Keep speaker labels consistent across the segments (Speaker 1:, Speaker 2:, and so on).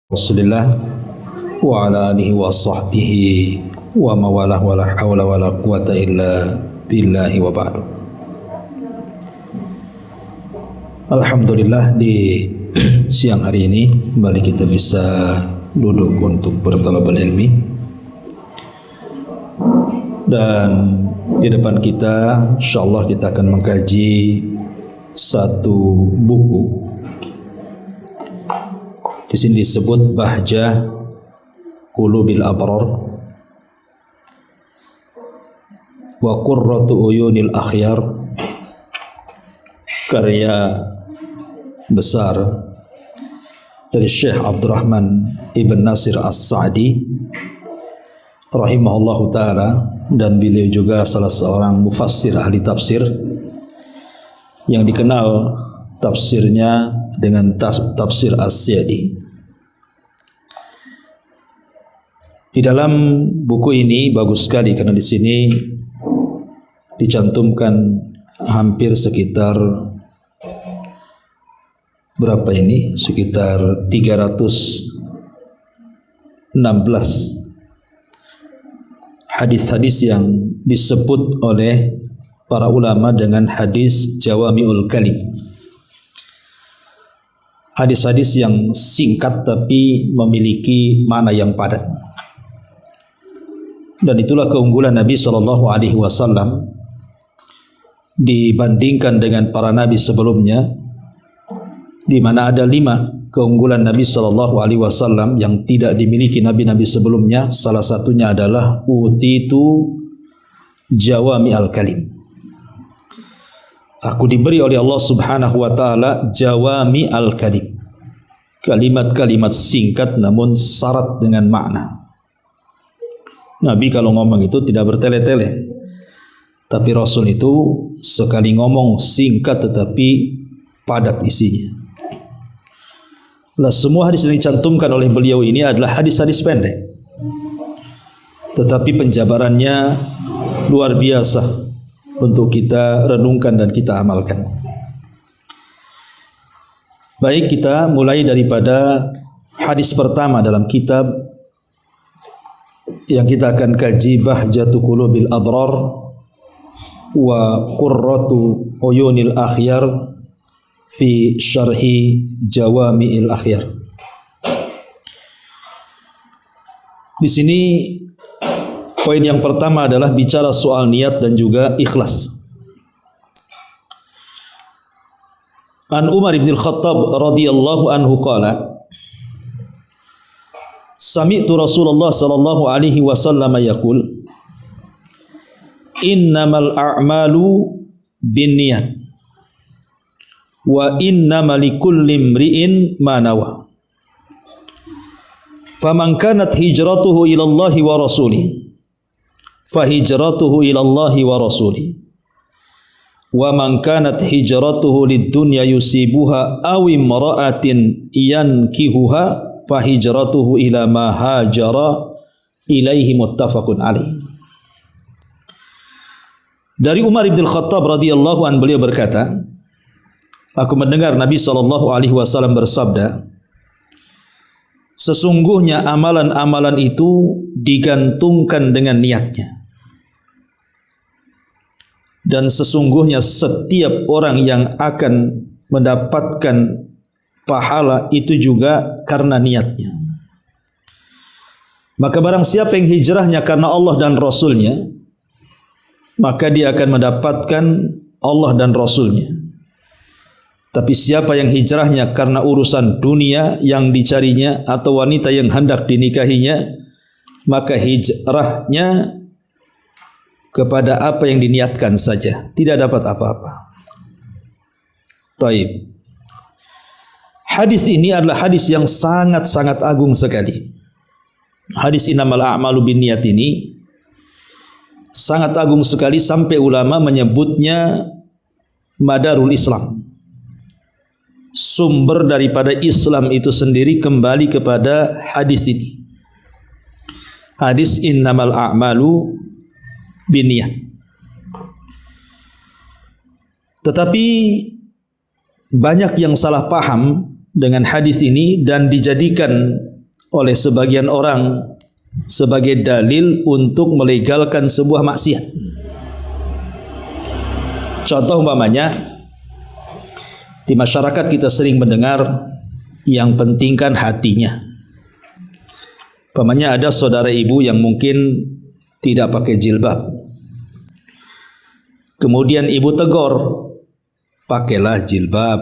Speaker 1: Rasulillah wa ala alihi wa sahbihi wa mawalah wa la hawla wa la quwata illa billahi wa ba'du. Alhamdulillah, di siang hari ini kembali kita bisa duduk untuk bertalabul ilmi, dan di depan kita insyaallah kita akan mengkaji satu buku. Di sini disebut Bahjah Qulubil Abrar wa Qurratu Uyunil Akhyar, karya besar dari Syekh Abdurrahman Ibn Nasir As-Sa'di rahimahullahu ta'ala, dan beliau juga salah seorang mufassir ahli tafsir yang dikenal tafsirnya dengan tafsir As-Sa'di. Di dalam buku ini bagus sekali karena di sini dicantumkan hampir sekitar berapa ini? Sekitar 316 hadis-hadis yang disebut oleh para ulama dengan hadis Jawami'ul Kalim. Hadis-hadis yang singkat tapi memiliki makna yang padat. Dan itulah keunggulan Nabi SAW dibandingkan dengan para nabi sebelumnya, di mana ada 5 keunggulan Nabi SAW yang tidak dimiliki nabi-nabi sebelumnya. Salah satunya adalah utitu jawami'al kalim. Aku diberi oleh Allah Subhanahu wa taala jawami'al kalim, kalimat-kalimat singkat namun syarat dengan makna. Nabi kalau ngomong itu tidak bertele-tele, tapi Rasul itu sekali ngomong singkat tetapi padat isinya. Nah, semua hadis yang dicantumkan oleh beliau ini adalah hadis-hadis pendek, tetapi penjabarannya luar biasa untuk kita renungkan dan kita amalkan. Baik, kita mulai daripada hadis pertama dalam kitab yang kita akan kaji, Bahjatu Qulubil Abrar wa Qurratu Uyunil Akhyar fi syarhi Jawami'il Akhyar. Di sini poin yang pertama adalah bicara soal niat dan juga ikhlas. An Umar bin Khattab radhiyallahu anhu qala, Sami'tu Rasulullah sallallahu alaihi wasallam yaqul, innamal a'malu binniyat wa innamal likulli imri'in ma nawa. Faman kanat hijratuhu ila Allah wa rasulih fa hijratuhu ila Allah wa rasulih. Wa man kanat hijratuhu lid-dunya yusibuha aw imra'atin yankihuha fa hijratuhu ila ma hajara ilaihi, muttafaqun alaih. Dari Umar bin Khattab radhiyallahu anhu, beliau berkata, aku mendengar Nabi SAW bersabda, sesungguhnya amalan-amalan itu digantungkan dengan niatnya, dan sesungguhnya setiap orang yang akan mendapatkan pahala itu juga karena niatnya. Maka barang siapa yang hijrahnya karena Allah dan Rasulnya, maka dia akan mendapatkan Allah dan Rasulnya. Tapi siapa yang hijrahnya karena urusan dunia yang dicarinya atau wanita yang hendak dinikahinya, maka hijrahnya kepada apa yang diniatkan saja, tidak dapat apa-apa. Taib. Hadis ini adalah hadis yang sangat-sangat agung sekali. Hadis innamal a'malu binniyat ini sangat agung sekali sampai ulama menyebutnya madarul Islam. Sumber daripada Islam itu sendiri kembali kepada hadis ini. Hadis innamal a'malu binniyat. Tetapi banyak yang salah paham dengan hadis ini dan dijadikan oleh sebagian orang sebagai dalil untuk melegalkan sebuah maksiat. Contoh umpamanya, di masyarakat kita sering mendengar yang penting kan hatinya. Umpamanya ada saudara ibu yang mungkin tidak pakai jilbab. Kemudian ibu tegur, pakailah jilbab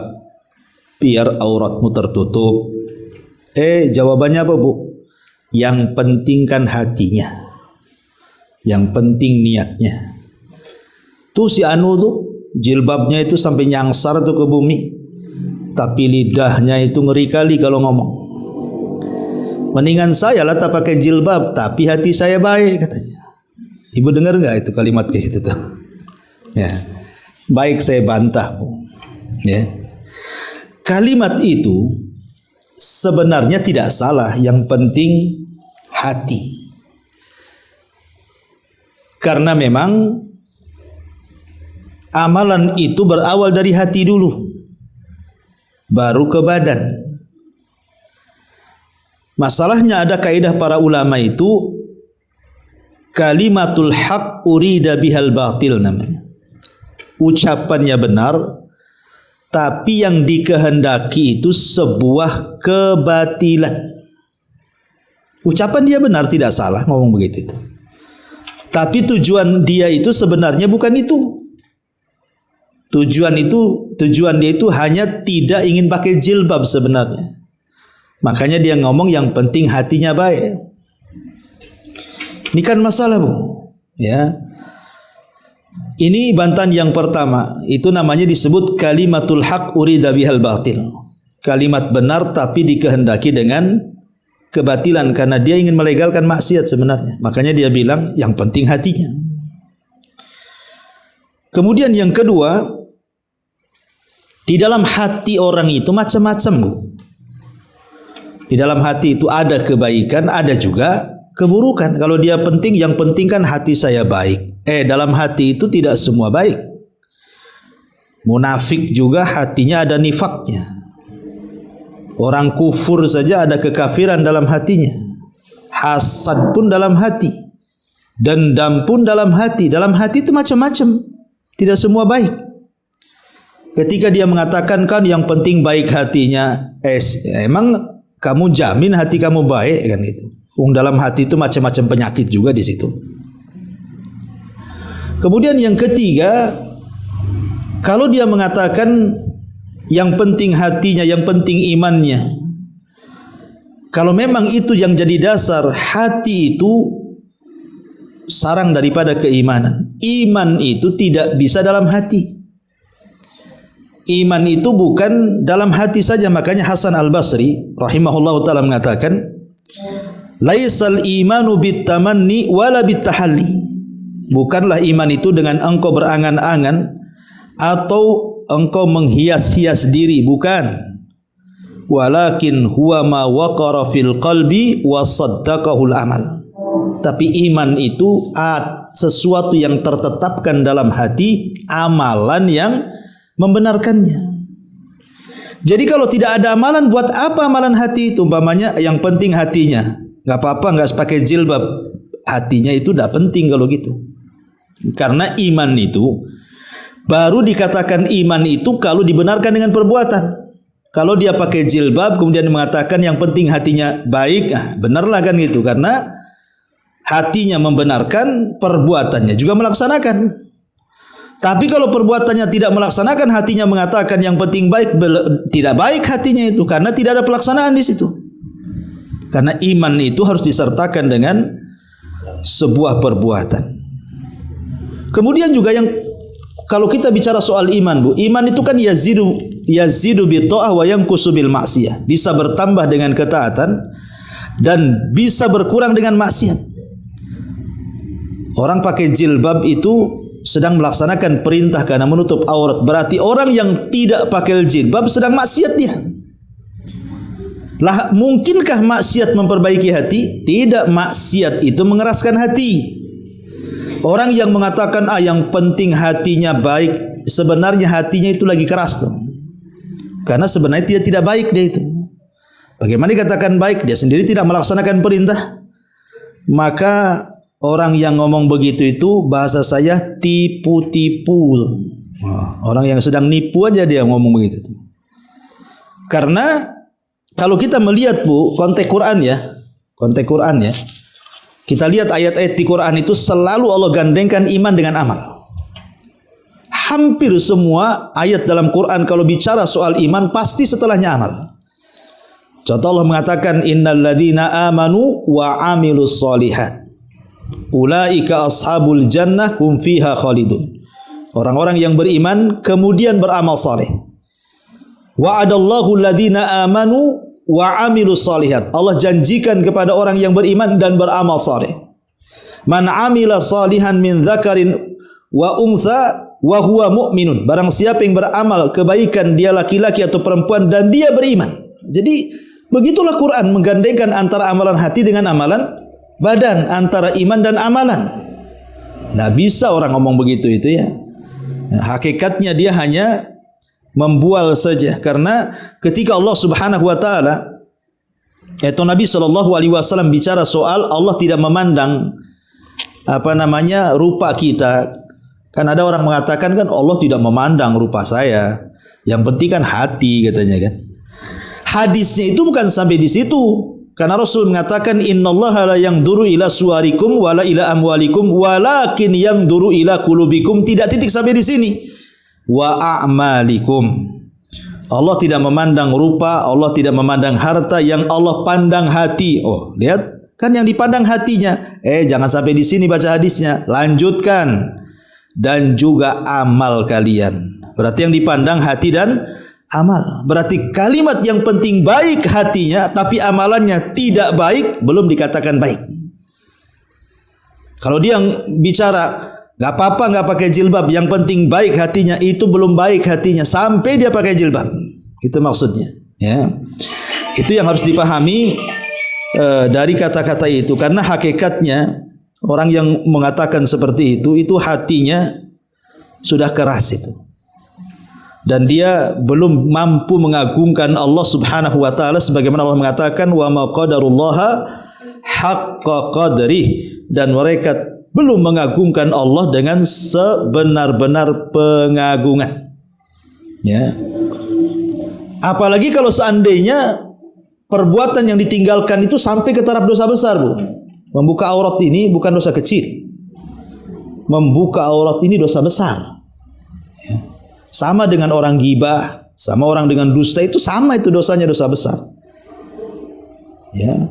Speaker 1: biar auratmu tertutup. Jawabannya apa, Bu? Yang penting kan hatinya. Yang penting niatnya. Tuh si anu tuh jilbabnya itu sampai nyangsar tuh ke bumi, tapi lidahnya itu ngeri kali kalau ngomong. Mendingan saya lah tak pakai jilbab, tapi hati saya baik, katanya. Ibu dengar nggak itu kalimat kayak gitu tuh? Ya, baik saya bantah, Bu. Ya, kalimat itu sebenarnya tidak salah. Yang penting hati, karena memang amalan itu berawal dari hati dulu, baru ke badan. Masalahnya ada kaidah para ulama itu, kalimatul haq urida bihal batil namanya. Ucapannya benar, tapi yang dikehendaki itu sebuah kebatilan. Ucapan dia benar, tidak salah ngomong begitu itu. Tapi tujuan dia itu sebenarnya bukan itu. Tujuan dia itu hanya tidak ingin pakai jilbab sebenarnya. Makanya dia ngomong yang penting hatinya baik. Ini kan masalah, Bu. Ya. Ini bantahan yang pertama, itu namanya disebut kalimatul haq urida bihal batil. Kalimat benar tapi dikehendaki dengan kebatilan, karena dia ingin melegalkan maksiat sebenarnya. Makanya dia bilang yang penting hatinya. Kemudian yang kedua, di dalam hati orang itu macam-macam, Bu. Di dalam hati itu ada kebaikan, ada juga keburukan. Kalau dia penting, yang penting kan hati saya baik. Dalam hati itu tidak semua baik. Munafik juga hatinya ada nifaknya. Orang kufur saja ada kekafiran dalam hatinya. Hasad pun dalam hati. Dendam pun dalam hati. Dalam hati itu macam-macam. Tidak semua baik. Ketika dia mengatakan kan yang penting baik hatinya, emang kamu jamin hati kamu baik kan itu? Dalam hati itu macam-macam penyakit juga di situ. Kemudian yang ketiga, kalau dia mengatakan yang penting hatinya, yang penting imannya, kalau memang itu yang jadi dasar, hati itu sarang daripada keimanan. Iman itu tidak bisa dalam hati. Iman itu bukan dalam hati saja. Makanya Hasan Al-Basri rahimahullahu ta'ala mengatakan, laisal imanu bitamanni wala bitahalli. Bukanlah iman itu dengan engkau berangan-angan atau engkau menghias-hias diri, bukan. Walakin huwa ma waqara fil qalbi wa saddaqahul amal. Tapi iman itu sesuatu yang tertetapkan dalam hati, amalan yang membenarkannya. Jadi kalau tidak ada amalan, buat apa amalan hati itu? Umpamanya yang penting hatinya, nggak apa-apa nggak pakai jilbab, hatinya itu tidak penting kalau gitu. Karena iman itu baru dikatakan iman itu kalau dibenarkan dengan perbuatan. Kalau dia pakai jilbab kemudian mengatakan yang penting hatinya baik, benarlah kan gitu, karena hatinya membenarkan, perbuatannya juga melaksanakan. Tapi kalau perbuatannya tidak melaksanakan, hatinya mengatakan yang penting baik, tidak baik hatinya itu, karena tidak ada pelaksanaan di situ. Karena iman itu harus disertakan dengan sebuah perbuatan. Kemudian juga yang kalau kita bicara soal iman, Bu, iman itu kan yazidu bi ta'ah wa yanqusu bil ma'siyah. Bisa bertambah dengan ketaatan dan bisa berkurang dengan maksiat. Orang pakai jilbab itu sedang melaksanakan perintah karena menutup aurat. Berarti orang yang tidak pakai jilbab sedang maksiat dia. Lah, mungkinkah maksiat memperbaiki hati? Tidak, maksiat itu mengeraskan hati. Orang yang mengatakan yang penting hatinya baik, sebenarnya hatinya itu lagi keras tuh. Karena sebenarnya dia tidak baik dia itu. Bagaimana dikatakan baik? Dia sendiri tidak melaksanakan perintah. Maka orang yang ngomong begitu itu bahasa saya tipu-tipu. Orang yang sedang nipu aja dia ngomong begitu. Karena kalau kita melihat Bu, konteks Quran ya. Kita lihat ayat-ayat di Quran itu selalu Allah gandengkan iman dengan amal. Hampir semua ayat dalam Quran kalau bicara soal iman pasti setelahnya amal. Contoh Allah mengatakan innal ladzina amanu wa amilus solihat ulaika ashabul jannah hum fiha khalidun. Orang-orang yang beriman kemudian beramal saleh. Wa'adallahu alladzina amanu wa amilus solihat. Allah janjikan kepada orang yang beriman dan beramal saleh. Man amila salihan min dzakarin wa untha wa huwa mu'minun. Barang siapa yang beramal kebaikan, dia laki-laki atau perempuan dan dia beriman. Jadi begitulah Quran menggandengkan antara amalan hati dengan amalan badan, antara iman dan amalan. Nah, bisa orang ngomong begitu itu ya. Nah, hakikatnya dia hanya membual saja, karena ketika Allah Subhanahu wa taala atau Nabi sallallahu alaihi wasallam bicara soal Allah tidak memandang rupa kita. Kan ada orang mengatakan kan Allah tidak memandang rupa saya. Yang penting kan hati katanya kan. Hadisnya itu bukan sampai di situ. Karena Rasul mengatakan innallaha la yanzuru ila suwarikum wala ila amwalikum walakin yanzuru ila qulubikum, tidak titik sampai di sini. Wa a'malikum. Allah tidak memandang rupa, Allah tidak memandang harta, yang Allah pandang hati. Oh, lihat kan yang dipandang hatinya. Jangan sampai di sini baca hadisnya. Lanjutkan. Dan juga amal kalian. Berarti yang dipandang hati dan amal. Berarti kalimat yang penting baik hatinya tapi amalannya tidak baik, belum dikatakan baik. Kalau dia yang bicara gak apa-apa gak pakai jilbab, yang penting baik hatinya, itu belum baik hatinya sampai dia pakai jilbab. Itu maksudnya ya. Itu yang harus dipahami dari kata-kata itu. Karena hakikatnya orang yang mengatakan seperti itu hatinya sudah keras itu. Dan dia belum mampu mengagungkan Allah Subhanahu wa taala sebagaimana Allah mengatakan wa ma qadarullaha haqqa qadrih, dan mereka belum mengagungkan Allah dengan sebenar-benar pengagungan. Ya. Apalagi kalau seandainya perbuatan yang ditinggalkan itu sampai ke taraf dosa besar, Bu. Membuka aurat ini bukan dosa kecil. Membuka aurat ini dosa besar. Sama dengan orang ghibah, sama orang dengan dusta, itu sama, itu dosanya dosa besar. Ya.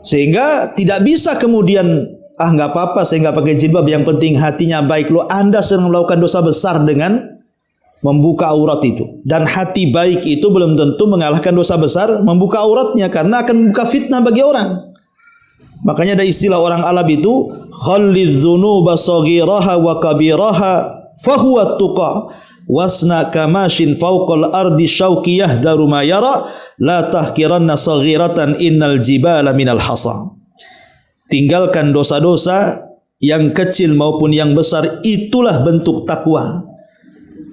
Speaker 1: Sehingga tidak bisa kemudian nggak apa-apa saya nggak pakai jilbab, yang penting hatinya baik. Lo Anda sedang melakukan dosa besar dengan membuka aurat itu. Dan hati baik itu belum tentu mengalahkan dosa besar membuka auratnya, karena akan membuka fitnah bagi orang. Makanya ada istilah orang Arab itu khallidz dzunuba saghiraha wa kabiraha fahuwa tuqa. Wasna kamashin fawqal ardi syauqiyah daru ma yara la tahkiranna saghiratan innal jibala minal hasa. Tinggalkan dosa-dosa yang kecil maupun yang besar, itulah bentuk takwa.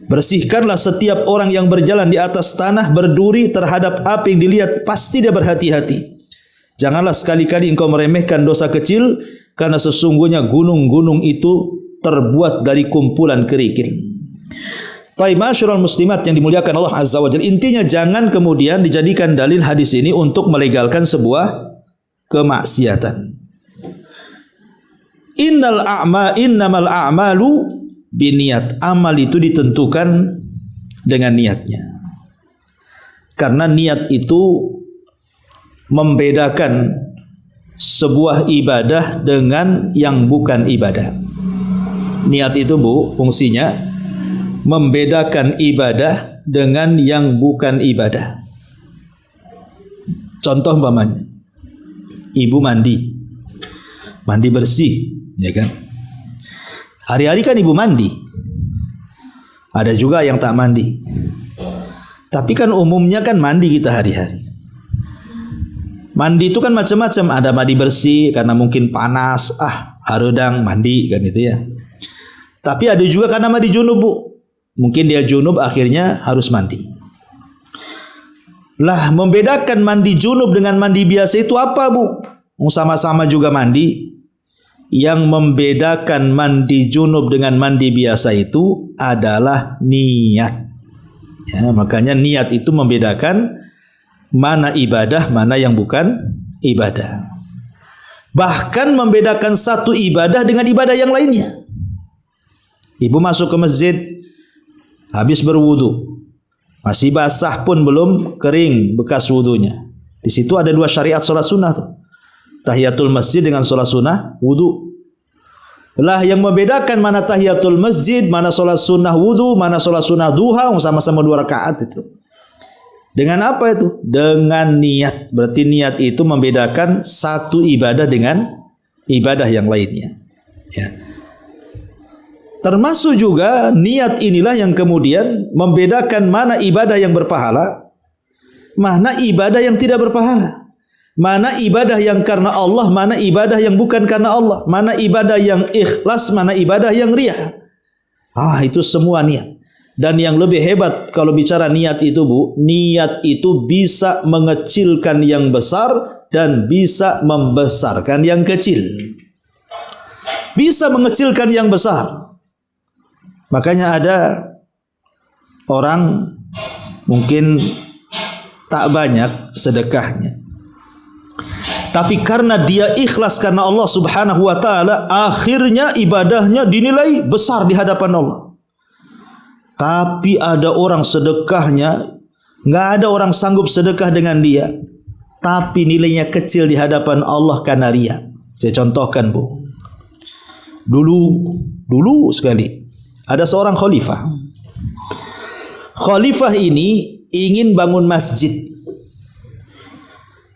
Speaker 1: Bersihkanlah setiap orang yang berjalan di atas tanah berduri terhadap apa yang dilihat, pasti dia berhati-hati. Janganlah sekali-kali engkau meremehkan dosa kecil, karena sesungguhnya gunung-gunung itu terbuat dari kumpulan kerikil. Ma'asyiral muslimat yang dimuliakan Allah Azza wa Jalla, intinya jangan kemudian dijadikan dalil hadis ini untuk melegalkan sebuah kemaksiatan. Innamal a'malu binniat. Amal itu ditentukan dengan niatnya. Karena niat itu membedakan sebuah ibadah dengan yang bukan ibadah. Niat itu, Bu, fungsinya membedakan ibadah dengan yang bukan ibadah. Contoh umpamanya, ibu mandi bersih, ya kan? Hari-hari kan ibu mandi. Ada juga yang tak mandi. Tapi kan umumnya kan mandi kita hari-hari. Mandi itu kan macam-macam. Ada mandi bersih karena mungkin panas, haredang mandi kan itu ya. Tapi ada juga karena mandi junub, Bu. Mungkin dia junub akhirnya harus mandi. Lah, membedakan mandi junub dengan mandi biasa itu apa, Bu? Sama-sama juga mandi. Yang membedakan mandi junub dengan mandi biasa itu adalah niat. Ya, makanya niat itu membedakan mana ibadah, mana yang bukan ibadah. Bahkan membedakan satu ibadah dengan ibadah yang lainnya. Ibu masuk ke masjid, habis berwudu, masih basah pun belum kering bekas wudunya. Di situ ada dua syariat sholat sunnah tuh. Tahiyatul masjid dengan sholat sunnah wudu. Lah yang membedakan mana tahiyatul masjid, mana sholat sunnah wudu, mana sholat sunnah duha, sama-sama 2 rakaat itu. Dengan apa itu? Dengan niat. Berarti niat itu membedakan satu ibadah dengan ibadah yang lainnya. Ya. Termasuk juga niat inilah yang kemudian membedakan mana ibadah yang berpahala, mana ibadah yang tidak berpahala. Mana ibadah yang karena Allah, mana ibadah yang bukan karena Allah. Mana ibadah yang ikhlas, mana ibadah yang riya. Itu semua niat. Dan yang lebih hebat kalau bicara niat itu, Bu, niat itu bisa mengecilkan yang besar dan bisa membesarkan yang kecil. Bisa mengecilkan yang besar. Makanya ada orang mungkin tak banyak sedekahnya, tapi karena dia ikhlas karena Allah Subhanahu wa taala, akhirnya ibadahnya dinilai besar di hadapan Allah. Tapi ada orang sedekahnya, nggak ada orang sanggup sedekah dengan dia, tapi nilainya kecil di hadapan Allah karena riya. Saya contohkan, Bu. Dulu sekali ada seorang khalifah. Khalifah ini ingin bangun masjid.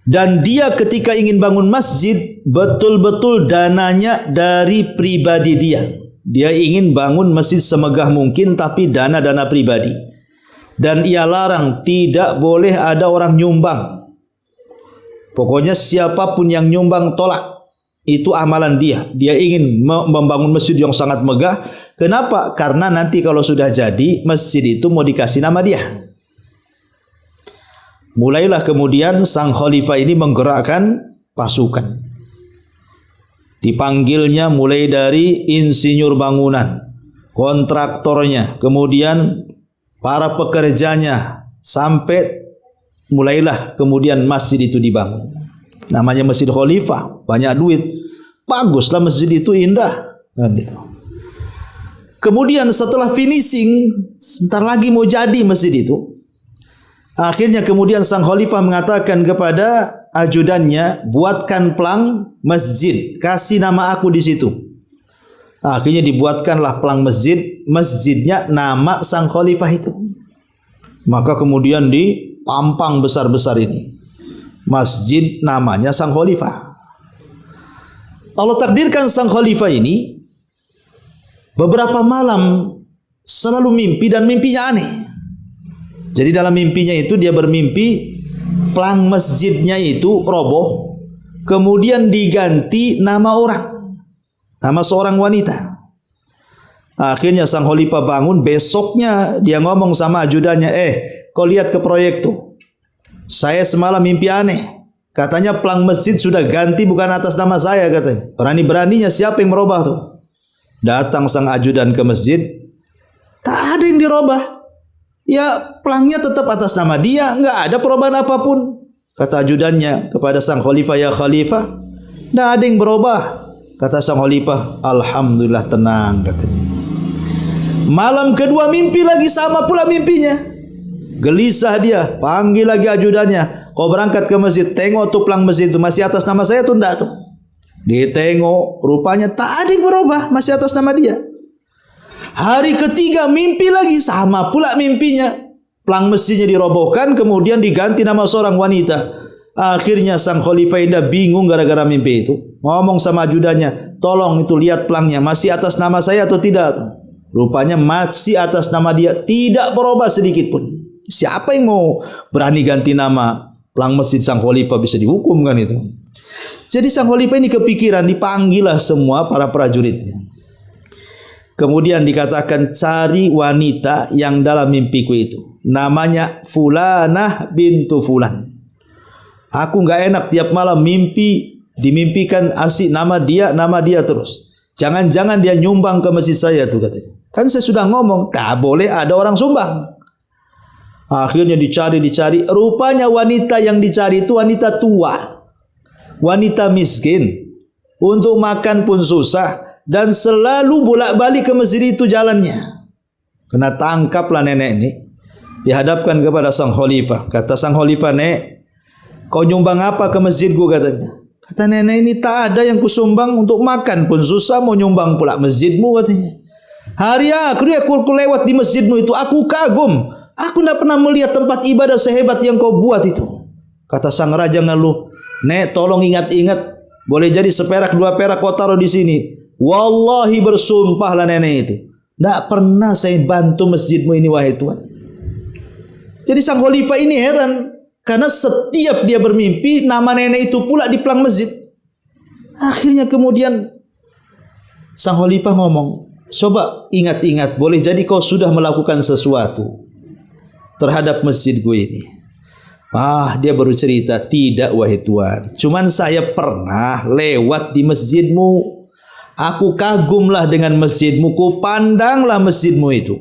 Speaker 1: Dan dia ketika ingin bangun masjid, betul-betul dananya dari pribadi dia. Dia ingin bangun masjid semegah mungkin, tapi dana-dana pribadi. Dan ia larang, tidak boleh ada orang nyumbang. Pokoknya siapapun yang nyumbang tolak. Itu amalan dia. Dia ingin membangun masjid yang sangat megah. Kenapa? Karena nanti kalau sudah jadi, masjid itu mau dikasih nama dia. Mulailah kemudian sang khalifah ini menggerakkan pasukan. Dipanggilnya mulai dari insinyur bangunan, kontraktornya, kemudian para pekerjanya, sampai mulailah kemudian masjid itu dibangun. Namanya Masjid Khalifah, banyak duit. Baguslah masjid itu, indah. Kan gitu. Kemudian setelah finishing, sebentar lagi mau jadi masjid itu. Akhirnya kemudian sang khalifah mengatakan kepada ajudannya, buatkan plang masjid, kasih nama aku di situ. Akhirnya dibuatkanlah plang masjid, masjidnya nama sang khalifah itu. Maka kemudian dipampang besar-besar ini, masjid namanya sang khalifah. Allah takdirkan sang khalifah ini beberapa malam selalu mimpi, dan mimpinya aneh. Jadi dalam mimpinya itu dia bermimpi plang masjidnya itu roboh, kemudian diganti nama orang, nama seorang wanita. Akhirnya sang khalifah bangun, besoknya dia ngomong sama ajudannya, kau lihat ke proyek tuh, saya semalam mimpi aneh, katanya plang masjid sudah ganti bukan atas nama saya, katanya. Berani-beraninya siapa yang merubah tuh? Datang sang ajudan ke masjid, tak ada yang dirubah. Ya, pelangnya tetap atas nama dia, nggak ada perubahan apapun. Kata ajudannya kepada sang khalifah, ya khalifah, nggak ada yang berubah. Kata sang khalifah, alhamdulillah, tenang, katanya. Malam kedua mimpi lagi, sama pula mimpinya. Gelisah dia, panggil lagi ajudannya, kau berangkat ke masjid, tengok tuh pelang masjid itu masih atas nama saya tuh, enggak tuh. Ditengok, rupanya tak ada yang berubah, masih atas nama dia. Hari ketiga mimpi lagi, sama pula mimpinya. Plang masjidnya dirobohkan, kemudian diganti nama seorang wanita. Akhirnya sang khalifah ini bingung gara-gara mimpi itu. Ngomong sama ajudannya, tolong itu lihat pelangnya masih atas nama saya atau tidak. Rupanya masih atas nama dia, tidak berubah sedikit pun. Siapa yang mau berani ganti nama pelang masjid sang khalifah, bisa dihukum kan itu. Jadi sang khalifah ini kepikiran, dipanggillah semua para prajuritnya. Kemudian dikatakan, cari wanita yang dalam mimpiku itu. namanya Fulanah bintu Fulan. Aku nggak enak tiap malam dimimpikan asik nama dia terus. Jangan-jangan dia nyumbang ke masjid saya tuh katanya. Kan saya sudah ngomong, tak boleh ada orang sumbang. Akhirnya dicari. Rupanya wanita yang dicari itu wanita tua. Wanita miskin. Untuk makan pun susah. Dan selalu bolak-balik ke masjid itu jalannya. Kena tangkaplah nenek ini. Dihadapkan kepada sang khalifah. Kata sang khalifah, "Nek, kau nyumbang apa ke masjidku?" katanya. Kata nenek ini, "Tak ada yang kusumbang, untuk makan pun susah, mau nyumbang pula masjidmu," katanya. Hari aku lewat di masjidmu itu, aku kagum. Aku tidak pernah melihat tempat ibadah sehebat yang kau buat itu. Kata sang raja ngeluh, "Nek, tolong ingat-ingat, boleh jadi seperak 2 perak kau taruh di sini. Wallahi bersumpahlah nenek itu, tidak pernah saya bantu masjidmu ini wahai Tuhan." Jadi sang khalifah ini heran, karena setiap dia bermimpi nama nenek itu pula di pelang masjid. Akhirnya kemudian sang khalifah ngomong, "Coba ingat-ingat, boleh jadi kau sudah melakukan sesuatu terhadap masjidku ini." Dia baru cerita, "Tidak wahai Tuhan, cuman saya pernah lewat di masjidmu. Aku kagumlah dengan masjidmu, ku pandanglah masjidmu itu.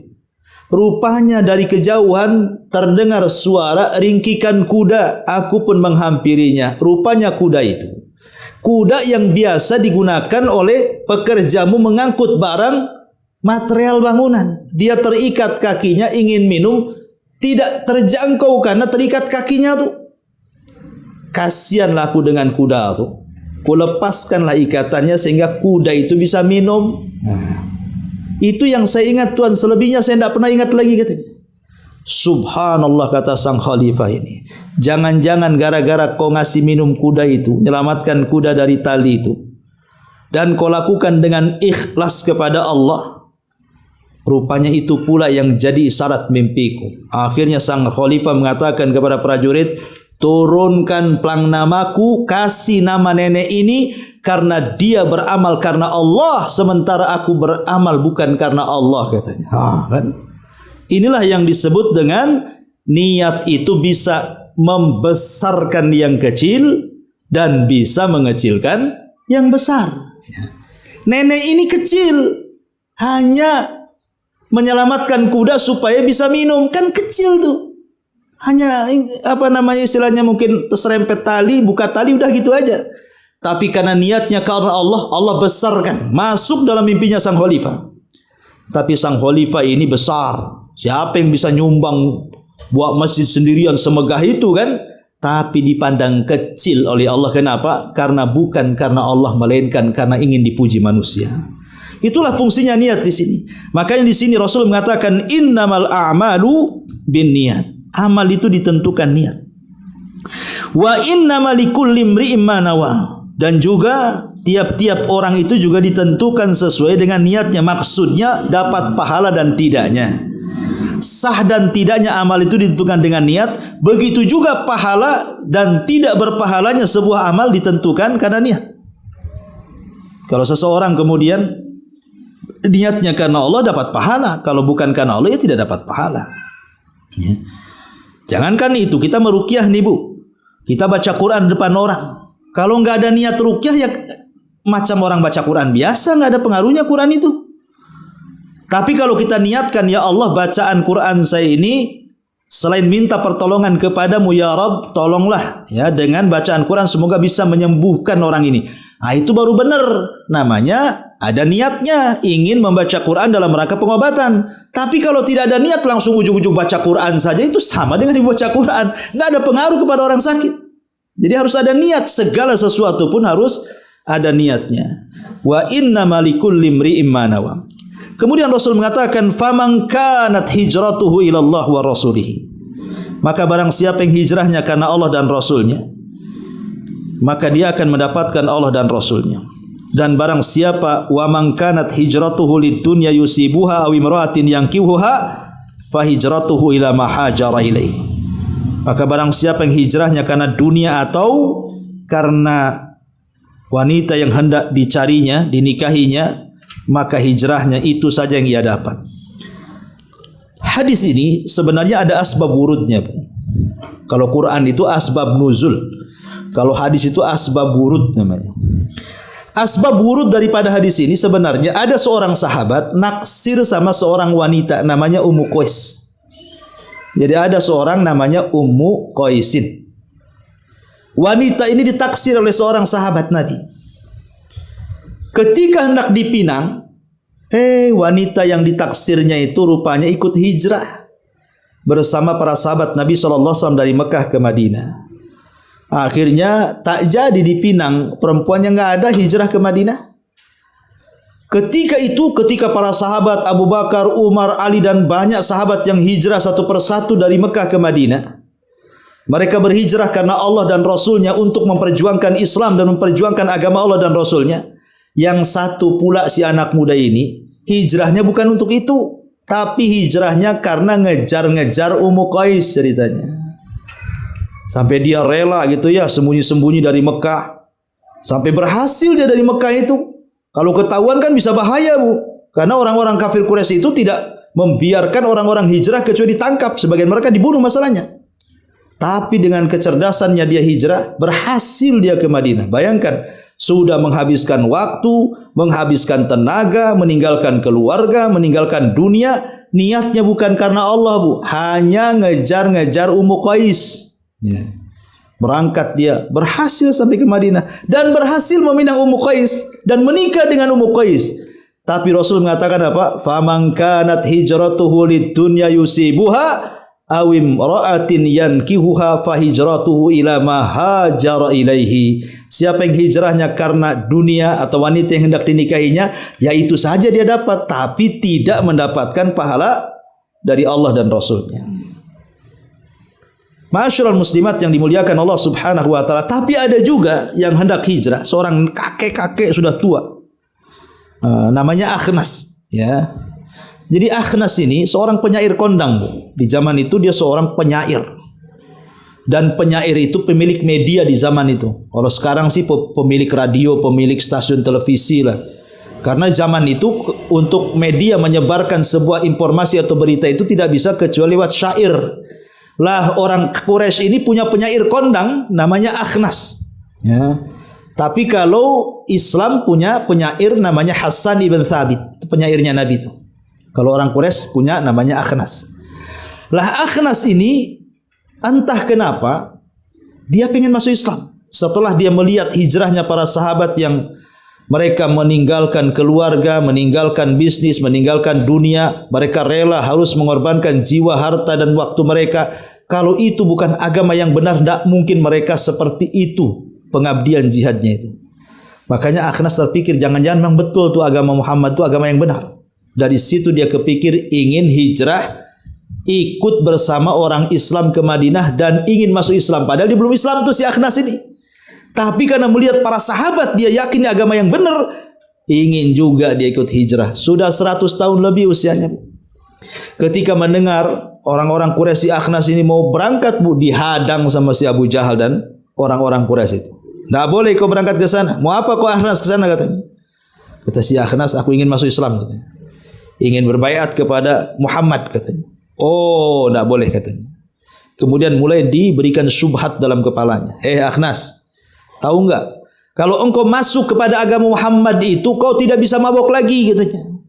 Speaker 1: Rupanya dari kejauhan terdengar suara ringkikan kuda. Aku pun menghampirinya. Rupanya kuda itu kuda yang biasa digunakan oleh pekerjamu mengangkut barang material bangunan. Dia terikat kakinya, ingin minum tidak terjangkau karena terikat kakinya tuh. Kasihanlah aku dengan kuda tuh. Kulepaskanlah ikatannya sehingga kuda itu bisa minum." Itu yang saya ingat Tuhan, selebihnya saya tidak pernah ingat lagi katanya. Subhanallah, kata sang khalifah ini. Jangan-jangan gara-gara kau ngasih minum kuda itu, menyelamatkan kuda dari tali itu, dan kau lakukan dengan ikhlas kepada Allah, rupanya itu pula yang jadi syarat mimpiku. Akhirnya sang khalifah mengatakan kepada prajurit, "Turunkan pelang namaku, kasih nama nenek ini, karena dia beramal karena Allah, sementara aku beramal bukan karena Allah," katanya. Kan? Inilah yang disebut dengan niat itu bisa membesarkan yang kecil dan bisa mengecilkan yang besar. Nenek ini kecil, hanya menyelamatkan kuda supaya bisa minum, kan kecil tuh. Hanya istilahnya mungkin terserempet tali, buka tali, udah gitu aja. Tapi karena niatnya karena Allah, Allah besarkan, masuk dalam mimpinya sang khalifah. Tapi sang khalifah ini besar. Siapa yang bisa nyumbang buat masjid sendirian semegah itu kan? Tapi dipandang kecil oleh Allah. Kenapa? Karena bukan karena Allah, melainkan karena ingin dipuji manusia. Itulah fungsinya niat di sini. Makanya di sini Rasul mengatakan, "Innamal a'malu binniyat." Amal itu ditentukan niat. Wa innamal likulli imri'in ma nawa. Dan juga tiap-tiap orang itu juga ditentukan sesuai dengan niatnya. Maksudnya dapat pahala dan tidaknya. Sah dan tidaknya amal itu ditentukan dengan niat. Begitu juga pahala dan tidak berpahalanya sebuah amal ditentukan karena niat. Kalau seseorang kemudian niatnya karena Allah, dapat pahala. Kalau bukan karena Allah, ya tidak dapat pahala. Ya. Jangankan itu, kita meruqyah nih Bu, kita baca Quran depan orang. Kalau nggak ada niat ruqyah, ya macam orang baca Quran biasa, nggak ada pengaruhnya Quran itu. Tapi kalau kita niatkan, ya Allah, bacaan Quran saya ini selain minta pertolongan kepadamu, ya Rabb, tolonglah ya dengan bacaan Quran semoga bisa menyembuhkan orang ini. Itu baru benar. Namanya ada niatnya, ingin membaca Quran dalam rangka pengobatan. Tapi kalau tidak ada niat, langsung ujung-ujung baca Quran saja, itu sama dengan dibaca Quran. Nggak ada pengaruh kepada orang sakit. Jadi harus ada niat. Segala sesuatu pun harus ada niatnya. Wa innamal likulli imri'in ma nawa. Kemudian Rasul mengatakan, "Faman kanat hijratuhu ila Allah wa rasulih." Maka barang siapa yang hijrahnya karena Allah dan Rasulnya, maka dia akan mendapatkan Allah dan Rasulnya. Dan barang siapa wa man kanat hijratuhu lidunya yusibuha aw imra'atin yankihuha fa hijratuhu ila ma hajara ilaih. Maka barang siapa yang hijrahnya karena dunia atau karena wanita yang hendak dicarinya, dinikahinya, maka hijrahnya itu saja yang ia dapat. hadis ini sebenarnya ada asbab wurudnya. Kalau Quran itu asbab nuzul, kalau hadis itu asbab wurud namanya. Asbab wurud daripada hadis ini sebenarnya ada seorang sahabat naksir sama seorang wanita namanya Ummu Qais. Jadi ada seorang namanya Ummu Qaisin. Wanita ini ditaksir oleh seorang sahabat Nabi. Ketika hendak dipinang, wanita yang ditaksirnya itu rupanya ikut hijrah bersama para sahabat Nabi SAW dari Mekah ke Madinah. Akhirnya tak jadi dipinang, perempuannya nggak ada, hijrah ke Madinah. Ketika para sahabat Abu Bakar, Umar, Ali dan banyak sahabat yang hijrah satu persatu dari Mekah ke Madinah. Mereka berhijrah karena Allah dan Rasulnya untuk memperjuangkan Islam dan memperjuangkan agama Allah dan Rasulnya. Yang satu pula si anak muda ini hijrahnya bukan untuk itu, tapi hijrahnya karena ngejar-ngejar Ummu Qais ceritanya. Sampai dia rela gitu ya, sembunyi-sembunyi dari Mekah. Sampai berhasil dia dari Mekah itu. Kalau ketahuan kan bisa bahaya, Bu. Karena orang-orang kafir Quraisy itu tidak membiarkan orang-orang hijrah kecuali ditangkap. Sebagian mereka dibunuh masalahnya. Tapi dengan kecerdasannya dia hijrah, berhasil dia ke Madinah. Bayangkan, sudah menghabiskan waktu, menghabiskan tenaga, meninggalkan keluarga, meninggalkan dunia. Niatnya bukan karena Allah, Bu. Hanya ngejar-ngejar Ummu Qais. Ya. Berangkat dia, berhasil sampai ke Madinah dan berhasil meminang Ummu Qais dan menikah dengan Ummu Qais. Tapi Rasul mengatakan apa? Faman kanat hijratuhu lidunya yusibuha awim ra'atin yankihuha fahijratuhu ila ma hajara ilaihi. Siapa yang hijrahnya karena dunia atau wanita yang hendak dinikahinya, ya itu saja dia dapat, tapi tidak mendapatkan pahala dari Allah dan Rasulnya. Ma'asyiral muslimat yang dimuliakan Allah Subhanahu wa taala, tapi ada juga yang hendak hijrah, seorang kakek-kakek sudah tua. Namanya Akhnas, ya. Jadi Akhnas ini seorang penyair kondang, Bu. Di zaman itu dia seorang penyair. Dan penyair itu pemilik media di zaman itu. Kalau sekarang sih pemilik radio, pemilik stasiun televisi lah. Karena zaman itu untuk media menyebarkan sebuah informasi atau berita itu tidak bisa kecuali lewat syair. Lah orang Quraisy ini punya penyair kondang namanya Akhnas. Ya. Tapi kalau Islam punya penyair namanya Hasan ibn Thabit, itu penyairnya Nabi itu. Kalau orang Quraisy punya namanya Akhnas. Lah Akhnas ini entah kenapa dia pengen masuk Islam. Setelah dia melihat hijrahnya para sahabat yang mereka meninggalkan keluarga, meninggalkan bisnis, meninggalkan dunia. Mereka rela harus mengorbankan jiwa, harta dan waktu mereka. Kalau itu bukan agama yang benar, tidak mungkin mereka seperti itu pengabdian jihadnya itu. Makanya Akhnas terpikir, jangan-jangan memang betul tuh agama Muhammad itu agama yang benar. Dari situ dia kepikir ingin hijrah, ikut bersama orang Islam ke Madinah dan ingin masuk Islam. Padahal dia belum Islam tuh si Akhnas ini. Tapi karena melihat para sahabat, dia yakin agama yang benar, ingin juga dia ikut hijrah. Sudah 100 tahun lebih usianya, Bu. Ketika mendengar orang-orang Quraisy Akhnas ini mau berangkat, Bu, dihadang sama si Abu Jahal dan orang-orang Quraisy itu. Tidak boleh kau berangkat ke sana. Mau apa kau Akhnas ke sana katanya? Kata si Akhnas, aku ingin masuk Islam katanya. Ingin berbaiat kepada Muhammad katanya. Oh, tidak boleh katanya. Kemudian mulai diberikan syubhat dalam kepalanya. Akhnas, tahu enggak? Kalau engkau masuk kepada agama Muhammad itu, kau tidak bisa mabok lagi katanya.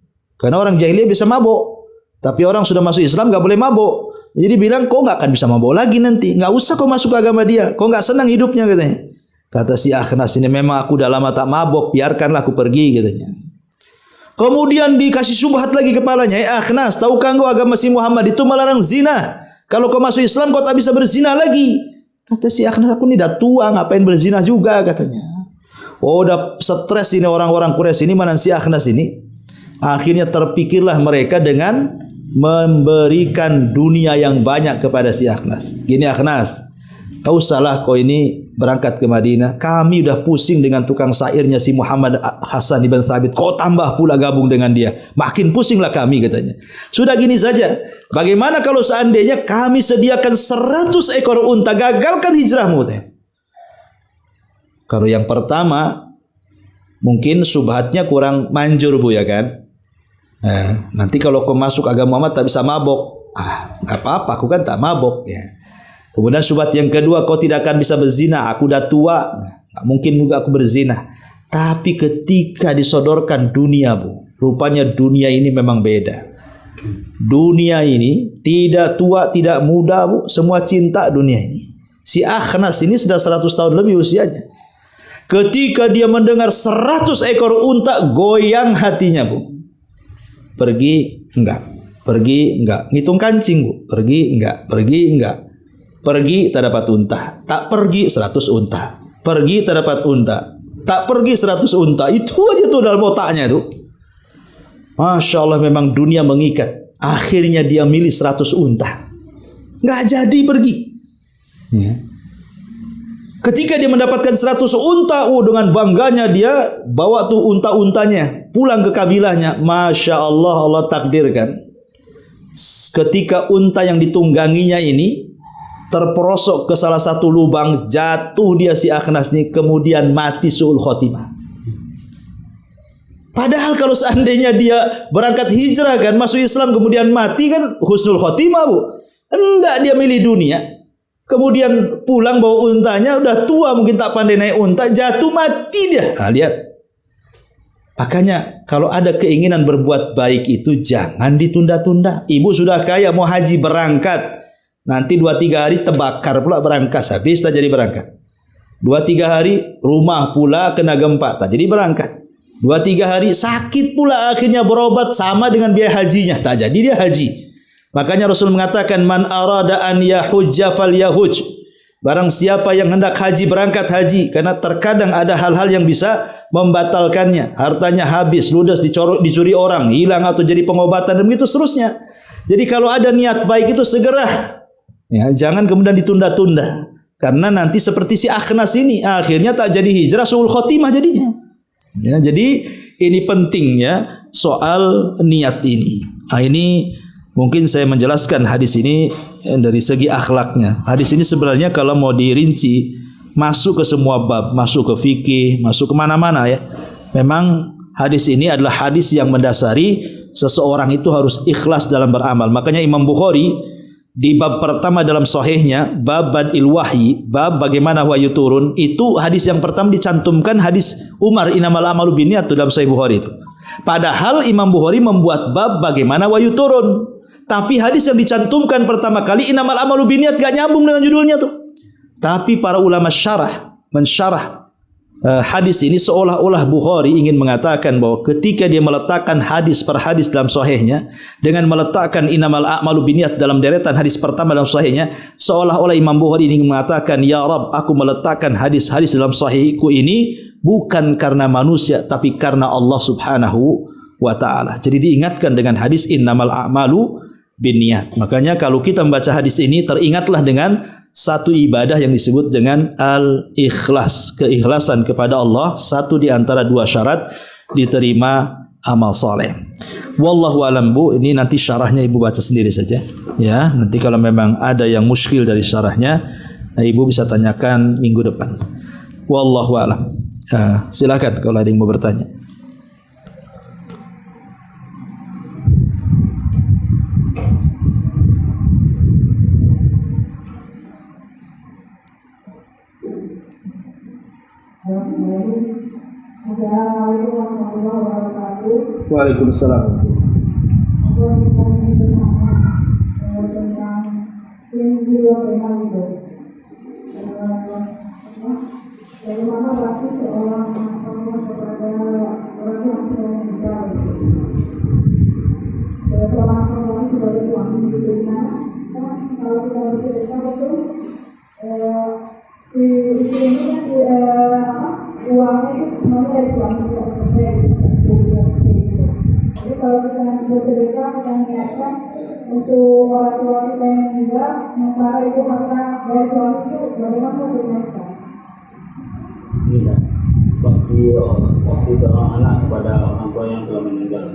Speaker 1: Karena orang jahiliyah bisa mabok. Tapi orang sudah masuk Islam enggak boleh mabok. Jadi bilang kau enggak akan bisa mabok lagi nanti. Enggak usah kau masuk ke agama dia. Kau enggak senang hidupnya katanya. Kata si Akhnas ini, memang aku udah lama tak mabok, biarkanlah aku pergi katanya. Kemudian dikasih syubhat lagi kepalanya. Akhnas, tahukah engkau agama si Muhammad itu melarang zina? Kalau kau masuk Islam kau tak bisa berzina lagi. Kata si Akhnas, aku ini dah tua, ngapain berzina juga katanya. Oh, udah stres ini orang-orang Quraisy ini mana si Akhnas ini. Akhirnya terpikirlah mereka dengan memberikan dunia yang banyak kepada si Akhnas. Gini Akhnas, kau salah kau ini berangkat ke Madinah. Kami udah pusing dengan tukang syairnya si Muhammad Hasan ibn Thabit. Kau tambah pula gabung dengan dia. Makin pusinglah kami katanya. Sudah gini saja. Bagaimana kalau seandainya kami sediakan 100 ekor unta, gagalkan hijrahmu? Kalau yang pertama mungkin subhatnya kurang manjur, Bu, ya kan? Nanti kalau kau masuk agama Muhammad tak bisa mabok. Nggak apa-apa, aku kan tak mabok ya. Kemudian syubhat yang kedua, kau tidak akan bisa berzina, aku udah tua, nggak mungkin juga aku berzina. Tapi ketika disodorkan dunia, Bu, rupanya dunia ini memang beda. Dunia ini tidak tua, tidak muda, Bu, semua cinta dunia ini. Si Akhnas ini sudah 100 tahun lebih usianya. Ketika dia mendengar 100 ekor unta, goyang hatinya, Bu. Pergi enggak, pergi enggak, ngitung kancing, Bu. Pergi enggak, pergi enggak. Pergi tak dapat unta, tak pergi 100 unta. Pergi tak dapat unta, tak pergi 100 unta. Itu aja tuh dalam otaknya tuh. Masya Allah, memang dunia mengikat. Akhirnya dia milih 100 unta. Nggak jadi pergi. Ya. Ketika dia mendapatkan 100 unta, dengan bangganya dia bawa tuh unta-untanya pulang ke kabilahnya. Masya Allah, Allah takdirkan. Ketika unta yang ditungganginya ini terperosok ke salah satu lubang, jatuh dia si Akhnas ini, kemudian mati su'ul khotimah. Padahal kalau seandainya dia berangkat hijrah kan, masuk Islam kemudian mati kan husnul khotimah, Bu. Enggak, dia milih dunia. Kemudian pulang bawa untanya, udah tua mungkin tak pandai naik unta, jatuh mati dia. Nah, lihat. Makanya kalau ada keinginan berbuat baik itu jangan ditunda-tunda. Ibu sudah kaya mau haji berangkat. Nanti 2-3 hari terbakar pula berangkas, habis tak jadi berangkat. 2-3 hari rumah pula kena gempa, tak jadi berangkat. 2-3 hari sakit pula, akhirnya berobat sama dengan biaya hajinya, tak jadi dia haji. Makanya Rasul mengatakan, man arada an yahujja falyahuj. Barang siapa yang hendak haji, berangkat haji. Karena terkadang ada hal-hal yang bisa membatalkannya. Hartanya habis, ludes, dicuri orang, hilang atau jadi pengobatan dan begitu seterusnya. Jadi kalau ada niat baik itu segera. Ya, jangan kemudian ditunda-tunda. Karena nanti seperti si Akhnas ini, akhirnya tak jadi hijrah, su'ul khotimah jadinya. Ya, jadi ini pentingnya soal niat ini. Nah, ini mungkin saya menjelaskan hadis ini dari segi akhlaknya. Hadis ini sebenarnya kalau mau dirinci, masuk ke semua bab, masuk ke fikih, masuk ke mana-mana ya. Memang hadis ini adalah hadis yang mendasari seseorang itu harus ikhlas dalam beramal. Makanya Imam Bukhari di bab pertama dalam sahihnya, bab badil wahyi, bab bagaimana wahyu turun, itu hadis yang pertama dicantumkan hadis Umar, innamal a'malu binniyat dalam Sahih Bukhari itu. Padahal Imam Bukhari membuat bab bagaimana wahyu turun. Tapi hadis yang dicantumkan pertama kali innamal a'malu binniyat gak nyambung dengan judulnya tuh. Tapi para ulama mensyarah hadis ini seolah-olah Bukhari ingin mengatakan bahwa ketika dia meletakkan hadis per hadis dalam sahihnya dengan meletakkan innamal a'malu binniyat dalam deretan hadis pertama dalam sahihnya, seolah-olah Imam Bukhari ingin mengatakan, ya Rabb, aku meletakkan hadis-hadis dalam sahihku ini bukan karena manusia tapi karena Allah Subhanahu wa taala. Jadi diingatkan dengan hadis innamal a'malu binniyat. Makanya kalau kita membaca hadis ini, teringatlah dengan satu ibadah yang disebut dengan al-ikhlas, keikhlasan kepada Allah, satu di antara 2 syarat diterima amal saleh. Wallahu alam, Bu, ini nanti syarahnya Ibu baca sendiri saja ya. Nanti kalau memang ada yang muskil dari syarahnya, Ibu bisa tanyakan minggu depan. Wallahu alam. Silakan kalau ada yang mau bertanya.
Speaker 2: Assalamualaikum warahmatullahi wabarakatuh.
Speaker 1: Waalaikumsalam.
Speaker 2: Tentang video tentang itu, bagaimana berarti seorang perempuan kepada orang yang sudah meninggal, seorang perempuan sebagai suami gitu, gimana? Kan kalau kita bercerita itu si istri ini uangnya itu semuanya dari suami, tidak selesai gitu. Jadi kalau kita bersedekah, kita niatkan untuk orang tua kita yang meninggal, sementara itu harta dari suami itu bagaimana hukumnya?
Speaker 3: Iya, waktu seorang anak kepada orang tua yang telah meninggal.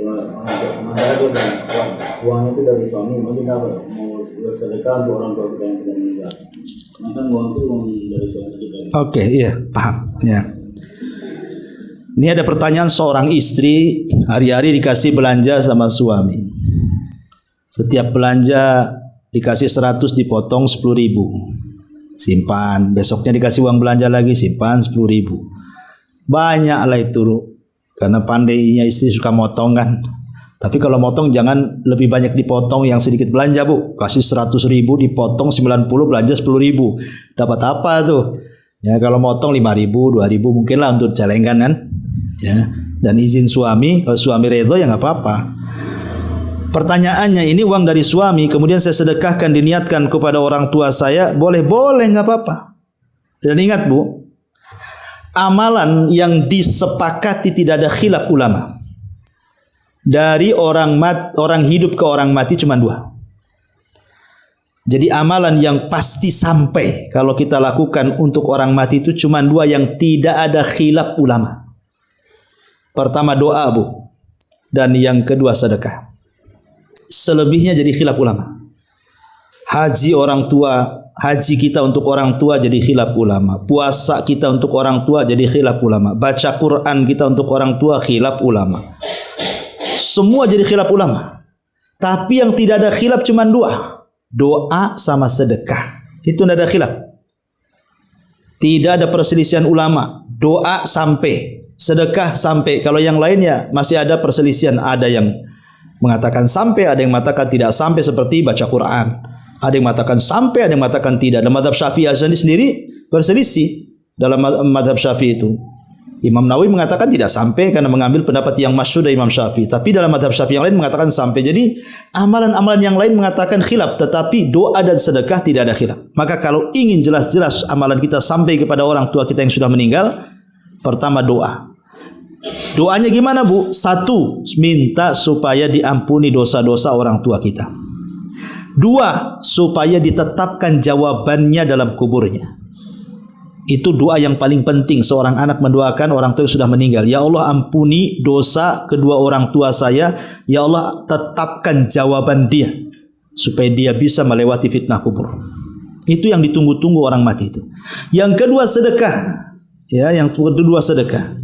Speaker 3: Sementara itu uangnya itu dari suami, mau kita mau bersedekah untuk orang tua kita yang telah meninggal. Maka uang itu uang dari suami kita.
Speaker 1: Oke, iya, paham. Ya. Ini ada pertanyaan, seorang istri hari-hari dikasih belanja sama suami. Setiap belanja dikasih 100 dipotong 10.000. Simpan, besoknya dikasih uang belanja lagi, simpan 10.000. Banyaklah itu, karena pandainya istri suka motong kan. Tapi kalau motong jangan lebih banyak dipotong yang sedikit belanja, Bu. Kasih 100.000 dipotong 90, belanja 10.000. Dapat apa tuh? Ya kalau motong 5.000, 2.000 mungkin lah untuk celengan kan. Ya. Dan izin suami, kalau suami redho ya nggak apa-apa. Pertanyaannya, ini uang dari suami kemudian saya sedekahkan diniatkan kepada orang tua saya, boleh nggak apa-apa. Dan ingat, Bu, amalan yang disepakati tidak ada khilaf ulama. Dari orang hidup ke orang mati cuma 2. Jadi amalan yang pasti sampai kalau kita lakukan untuk orang mati itu cuma 2 yang tidak ada khilaf ulama. Pertama doa, Bu, dan yang kedua sedekah. Selebihnya jadi khilaf ulama. Haji kita untuk orang tua jadi khilaf ulama. Puasa kita untuk orang tua jadi khilaf ulama. Baca Quran kita untuk orang tua khilaf ulama. Semua jadi khilaf ulama. Tapi yang tidak ada khilaf cuma 2. Doa sama sedekah. Itu tidak ada khilaf. Tidak ada perselisihan ulama. Doa sampai, sedekah sampai. Kalau yang lainnya masih ada perselisihan. Ada yang mengatakan sampai, ada yang mengatakan tidak sampai seperti baca Quran. Ada yang mengatakan sampai, ada yang mengatakan tidak. Dalam mazhab Syafi'i sendiri berselisih dalam mazhab Syafi'i itu. Imam Nawawi mengatakan tidak sampai karena mengambil pendapat yang masyhur dari Imam Syafi'i. Tapi dalam mazhab Syafi'i yang lain mengatakan sampai. Jadi amalan-amalan yang lain mengatakan khilaf, tetapi doa dan sedekah tidak ada khilaf. Maka kalau ingin jelas-jelas amalan kita sampai kepada orang tua kita yang sudah meninggal, pertama doa. Doanya gimana, Bu? 1, minta supaya diampuni dosa-dosa orang tua kita. 2, supaya ditetapkan jawabannya dalam kuburnya. Itu doa yang paling penting seorang anak mendoakan orang tua yang sudah meninggal. Ya Allah, ampuni dosa kedua orang tua saya. Ya Allah, tetapkan jawaban dia supaya dia bisa melewati fitnah kubur. Itu yang ditunggu-tunggu orang mati itu. Yang kedua sedekah. Ya, yang kedua sedekah.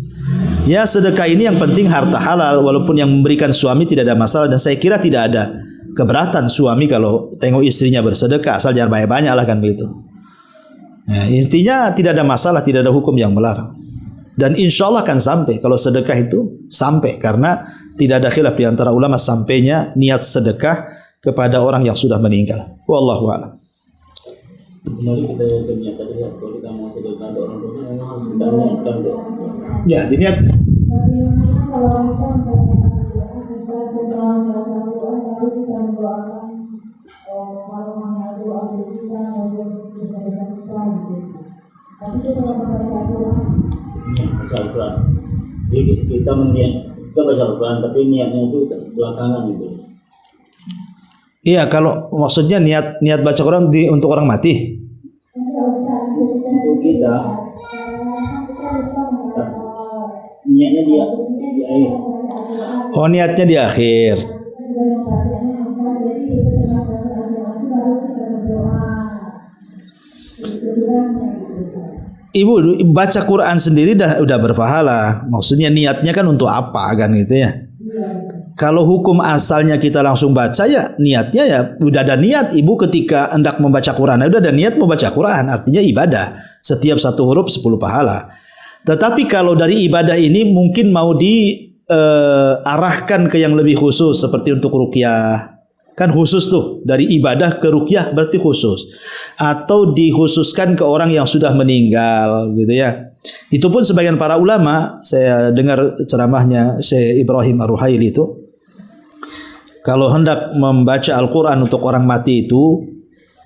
Speaker 1: Ya, sedekah ini yang penting harta halal, walaupun yang memberikan suami tidak ada masalah, dan saya kira tidak ada keberatan suami kalau tengok istrinya bersedekah, asal jangan banyak-banyak lah kan begitu. Ya, intinya tidak ada masalah, tidak ada hukum yang melarang. Dan insya Allah akan sampai kalau sedekah itu sampai, karena tidak ada khilaf di antara ulama sampainya niat sedekah kepada orang yang sudah meninggal. Wallahu a'lam.
Speaker 3: Kembali kita ke niat tadi ya, kalau kita mau sedekah untuk orang tua memang harus kita niatkan tuh.
Speaker 1: Ya, diniat.
Speaker 2: Bagaimana kalau kita setelah baca Quran lalu kita mendoakan kalau mengenai doa kita mau tapi setelah membaca Al-Quran,
Speaker 3: baca Al-Quran. Jadi kita baca Al-Quran, tapi niatnya itu belakangan gitu.
Speaker 1: Iya, kalau maksudnya niat baca Quran untuk orang mati.
Speaker 3: Untuk kita, niatnya di akhir.
Speaker 1: Oh, niatnya di akhir. Ibu baca Quran sendiri udah berpahala. Maksudnya niatnya kan untuk apa kan gitu ya. Kalau hukum asalnya kita langsung baca ya niatnya ya udah ada niat ibu ketika hendak membaca Quran. Udah ada niat membaca Quran, artinya ibadah. Setiap satu huruf 10 pahala. Tetapi kalau dari ibadah ini mungkin mau diarahkan ke yang lebih khusus seperti untuk ruqyah. Kan khusus tuh, dari ibadah ke ruqyah berarti khusus. Atau dikhususkan ke orang yang sudah meninggal gitu ya. Itu pun sebagian para ulama, saya dengar ceramahnya Syekh Ibrahim Ar-Ruhaili itu, kalau hendak membaca Al-Quran untuk orang mati itu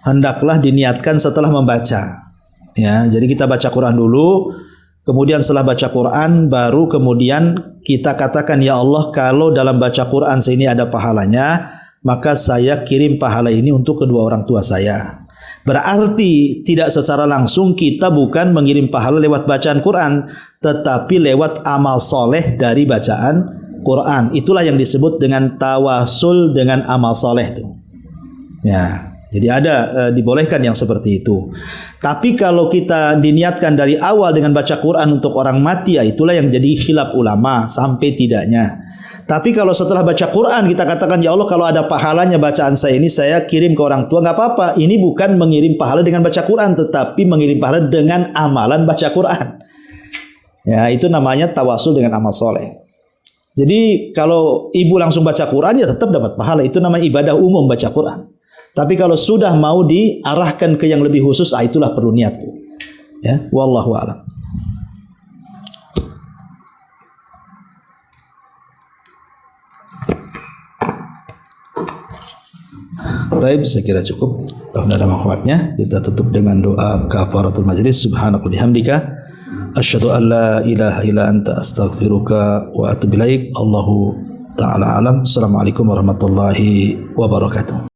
Speaker 1: hendaklah diniatkan setelah membaca. Ya, jadi kita baca Quran dulu, kemudian setelah baca Quran baru kemudian kita katakan, ya Allah, kalau dalam baca Quran sini ada pahalanya, maka saya kirim pahala ini untuk kedua orang tua saya. Berarti tidak secara langsung kita bukan mengirim pahala lewat bacaan Quran, tetapi lewat amal soleh dari bacaan Quran. Itulah yang disebut dengan tawasul dengan amal soleh itu. Ya, jadi ada dibolehkan yang seperti itu. Tapi kalau kita diniatkan dari awal dengan baca Quran untuk orang mati, ya itulah yang jadi khilaf ulama sampai tidaknya. Tapi kalau setelah baca Quran kita katakan, ya Allah, kalau ada pahalanya bacaan saya ini saya kirim ke orang tua, nggak apa-apa. Ini bukan mengirim pahala dengan baca Quran, tetapi mengirim pahala dengan amalan baca Quran. Ya, itu namanya tawasul dengan amal soleh. Jadi kalau ibu langsung baca Quran ya tetap dapat pahala. Itu namanya ibadah umum baca Quran. Tapi kalau sudah mau diarahkan ke yang lebih khusus, itulah perlu niat. Ya, wallahu a'lam. Baik, saya kira cukup. Kalau tidak ada manfaatnya, kita tutup dengan doa kafaratul majlis. Subhanakallahumma bihamdika, asyhadu an la ilaha illa anta, astaghfiruka wa atubu ilaik. Allahu ta'ala alam. Assalamualaikum warahmatullahi wabarakatuh.